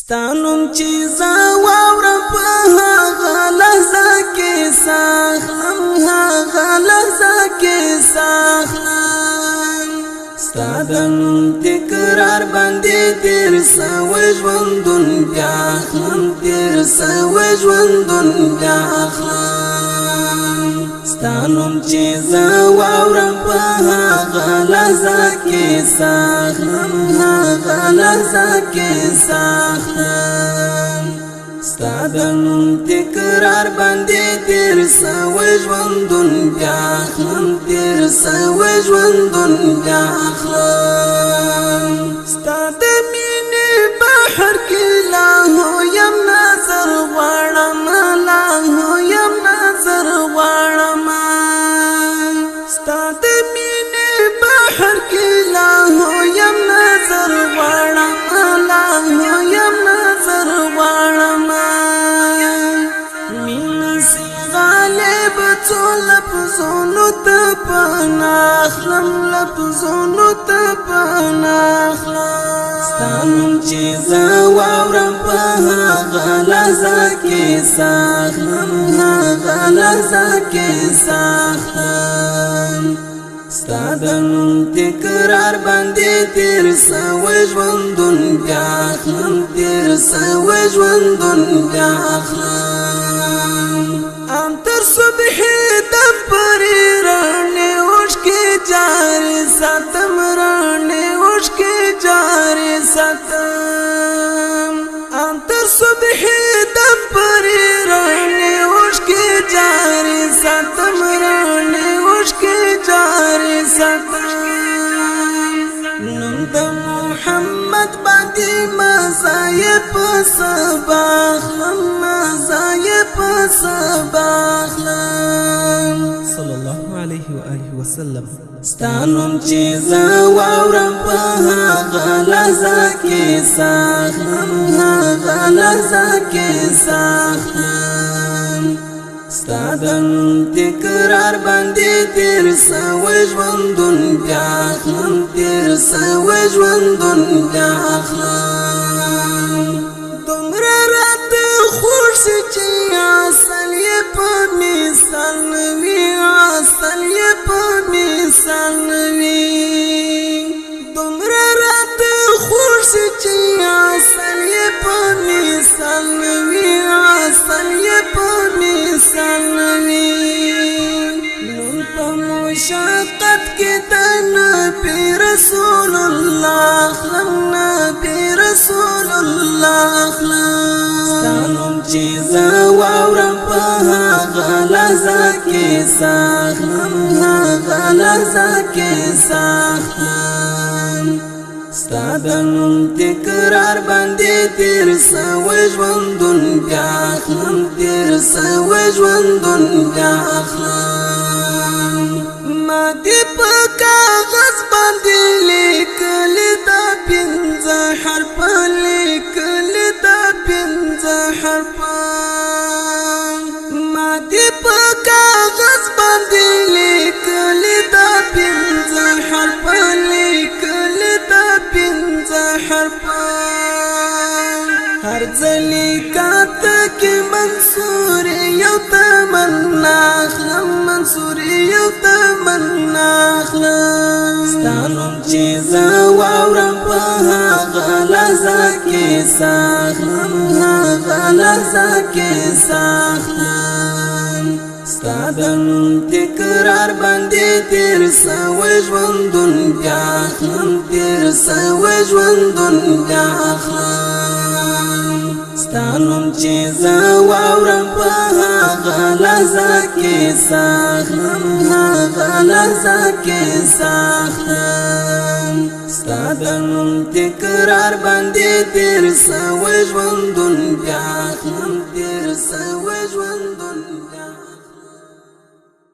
ستانم چیزا واورم په هغه لحظه کې ساخلم هغه لحظه کې ساخلم ستادن تکرار باندې تیر سوي ژوندون بیا اخلم تیر سوي ژوندون بیا اخلم ستانم چیزا واورم په هغه لحظه کې ساخلم هغه لحظه کې ساخلم ستادن تکرار باندې تیر سوي ژوندون بیا اخلم تیر سوي ژوندون بیا اخلم ستاد مینې بحر کې لا هو یم نظر غواړم لا هو یم نظر غواړم ستاد مینې بحر کې لا هو یم نظر غواړم لا هو یم نظر غواړم لفظونو ته پناخلم لفظونو ته پناخلم ستانم چیزا واورم په هغه لحظه کې ساخلم هغه لحظه کې ساخلم ستادن تکرار باندې تیر سوي ژوندون بیا اخلم تیر سوي ژوندون بیا اخلم انتر صبح دپری رانی اوشکی جاری ساتم رانی اوشکی جاری ساتم انتر صبح دپری رانی اوشکی جاری ساتم رانی اوشکی جاری ساتم نم د محمد باندې مزای په سباخلم مزای په سباخلم صلى الله عليه وآله وسلم ستانم چیزا واورم په هغه لحظه کې ساخلم هغه لحظه کې ساخلم ستادن تکرار باندې تیر سوي ژوندون بیا اخلم تیر سوي ژوندون بیا اخلم دومره راته خوښ چې اصل یې په مثال نوي اصل یې په مثال نوي دومره راته خوښ چې اصل یې په مثال نوي اصل یې په مثال نوي نن په مشقت کې د نبي رسول الله اخلم نبي رسول الله اخلم ستانم چیزا واورم په هغه لحظه کې ساخلم هغه لحظه کې ساخلم ستادن تکرار باندې تیر سوي ژوندون بیا اخلم تیر سوي ژوندون بیا اخلم ما دې په کاغذ باندې لیکلي دا پنځه حرف لیکلي دا پنځه حرف ما دې په کاغذ باندې لیکلي دا پنځه حرف لیکلي دا پنځه حرف هر ځلې کاته کې منصور یو تمنا اخلم منصور یو تمنا اخلم ستانم چیزا واورم په هغه لحظه کې ساخلم هغه لحظه کې ساخلم ستادن تکرار باندې تیر سوي ژوندون بیا اخلم تیر سوي ژوندون بیا اخلم ستانم چیزا واورم په هغه لحظه کې ساخلم هغه لحظه کې ساخلم ستادن تکرار باندې تیر سوي ژوندون بیا اخلم تیر سوي ژوندون